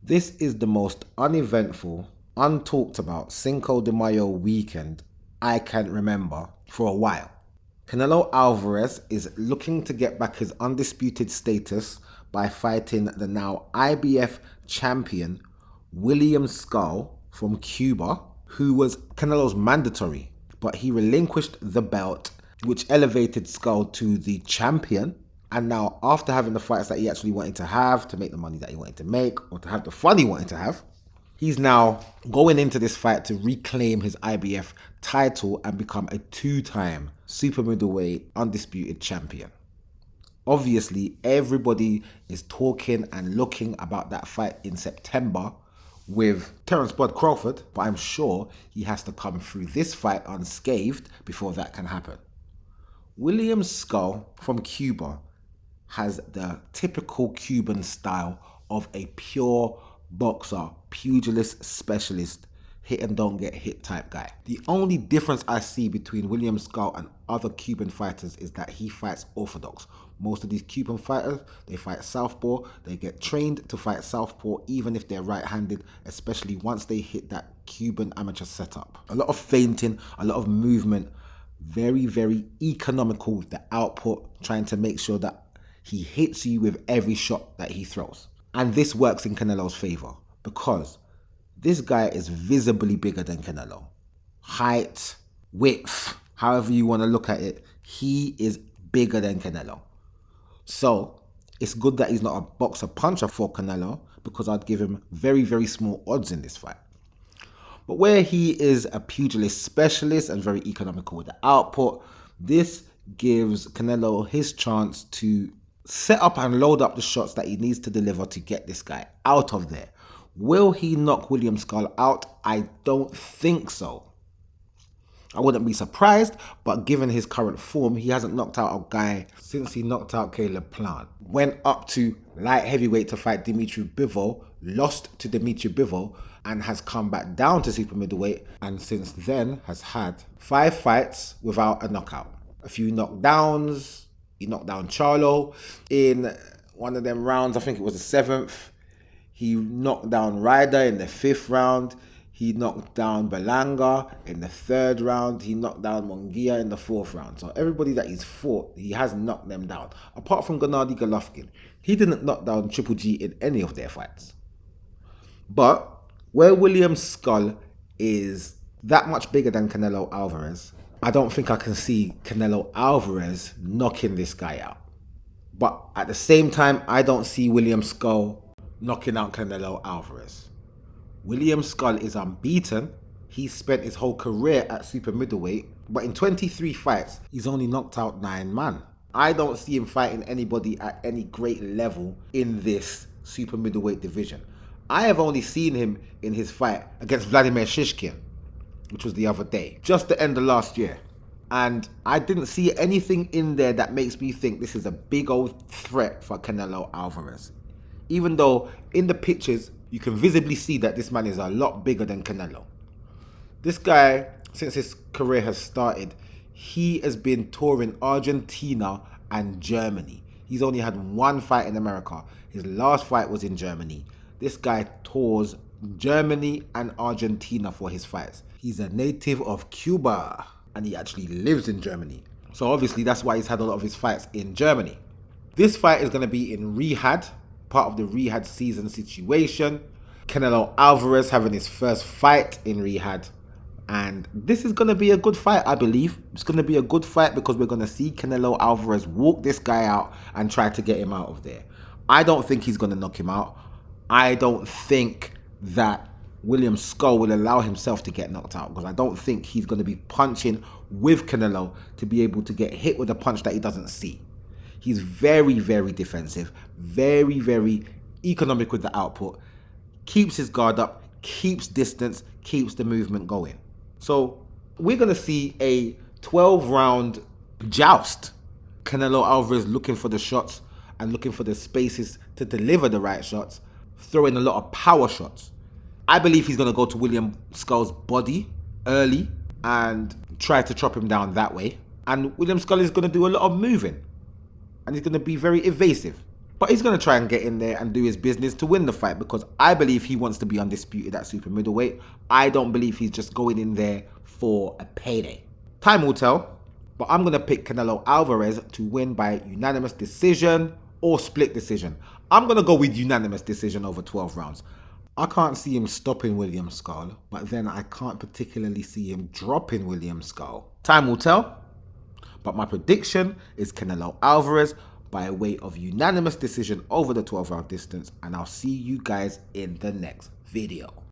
This is the most uneventful, untalked about Cinco De Mayo weekend I can remember for a while. Canelo Alvarez is looking to get back his undisputed status by fighting the now IBF champion William Scull from Cuba, who was Canelo's mandatory, but he relinquished the belt, which elevated Scull to the champion. And now, after having the fights that he actually wanted to have, to make the money that he wanted to make, or to have the fun he wanted to have, he's now going into this fight to reclaim his IBF title and become a two-time super middleweight undisputed champion. Obviously, everybody is talking and looking about that fight in September with Terence Bud Crawford, but I'm sure he has to come through this fight unscathed before that can happen. William Scull from Cuba has the typical Cuban style of a pure boxer, pugilist specialist, hit and don't get hit type guy. The only difference I see between William Scull and other Cuban fighters is that he fights orthodox. Most of these Cuban fighters, they fight southpaw. They get trained to fight southpaw even if they're right-handed, especially once they hit that Cuban amateur setup. A lot of feinting, a lot of movement, very, very economical with the output, trying to make sure that he hits you with every shot that he throws. And this works in Canelo's favor because this guy is visibly bigger than Canelo. Height, width, however you want to look at it, he is bigger than Canelo. So it's good that he's not a boxer puncher for Canelo, because I'd give him very, very small odds in this fight. But where he is a pugilist specialist and very economical with the output, this gives Canelo his chance to set up and load up the shots that he needs to deliver to get this guy out of there. Will he knock William Scull out? I don't think so. I wouldn't be surprised, but given his current form, he hasn't knocked out a guy since he knocked out Caleb Plant. Went up to light heavyweight to fight Dimitri Bivol, lost to Dimitri Bivol, and has come back down to super middleweight, and since then has had 5 fights without a knockout. A few knockdowns. He knocked down Charlo in one of them rounds. I think it was the 7th. He knocked down Ryder in the 5th round. He knocked down Berlanga in the 3rd round. He knocked down Munguia in the 4th round. So everybody that he's fought, he has knocked them down. Apart from Gennady Golovkin, he didn't knock down Triple G in any of their fights. But where William Scull is that much bigger than Canelo Alvarez, I don't think I can see Canelo Alvarez knocking this guy out. But at the same time, I don't see William Scull knocking out Canelo Alvarez. William Scull is unbeaten. He's spent his whole career at super middleweight, but in 23 fights, he's only knocked out 9 men. I don't see him fighting anybody at any great level in this super middleweight division. I have only seen him in his fight against Vladimir Shishkin, which was the other day, just the end of last year. And I didn't see anything in there that makes me think this is a big old threat for Canelo Alvarez. Even though in the pictures, you can visibly see that this man is a lot bigger than Canelo. This guy, since his career has started, he has been touring Argentina and Germany. He's only had 1 fight in America. His last fight was in Germany. This guy tours Germany and Argentina for his fights. He's a native of Cuba and he actually lives in Germany. So obviously that's why he's had a lot of his fights in Germany. This fight is going to be in Riyadh, part of the Riyadh season situation. Canelo Alvarez having his first fight in Riyadh. And this is going to be a good fight, I believe. It's going to be a good fight because we're going to see Canelo Alvarez walk this guy out and try to get him out of there. I don't think he's going to knock him out. I don't think that William Scull will allow himself to get knocked out, because I don't think he's going to be punching with Canelo to be able to get hit with a punch that he doesn't see. He's very, very defensive, very, very economic with the output, keeps his guard up, keeps distance, keeps the movement going. So we're going to see a 12-round joust. Canelo Alvarez looking for the shots and looking for the spaces to deliver the right shots, throwing a lot of power shots. I believe he's going to go to William Scull's body early and try to chop him down that way. And William Scull is going to do a lot of moving. And he's going to be very evasive. But he's going to try and get in there and do his business to win the fight, because I believe he wants to be undisputed at super middleweight. I don't believe he's just going in there for a payday. Time will tell, but I'm going to pick Canelo Alvarez to win by unanimous decision or split decision. I'm going to go with unanimous decision over 12 rounds. I can't see him stopping William Scull, but then I can't particularly see him dropping William Scull. Time will tell, but my prediction is Canelo Alvarez by way of unanimous decision over the 12-round distance, and I'll see you guys in the next video.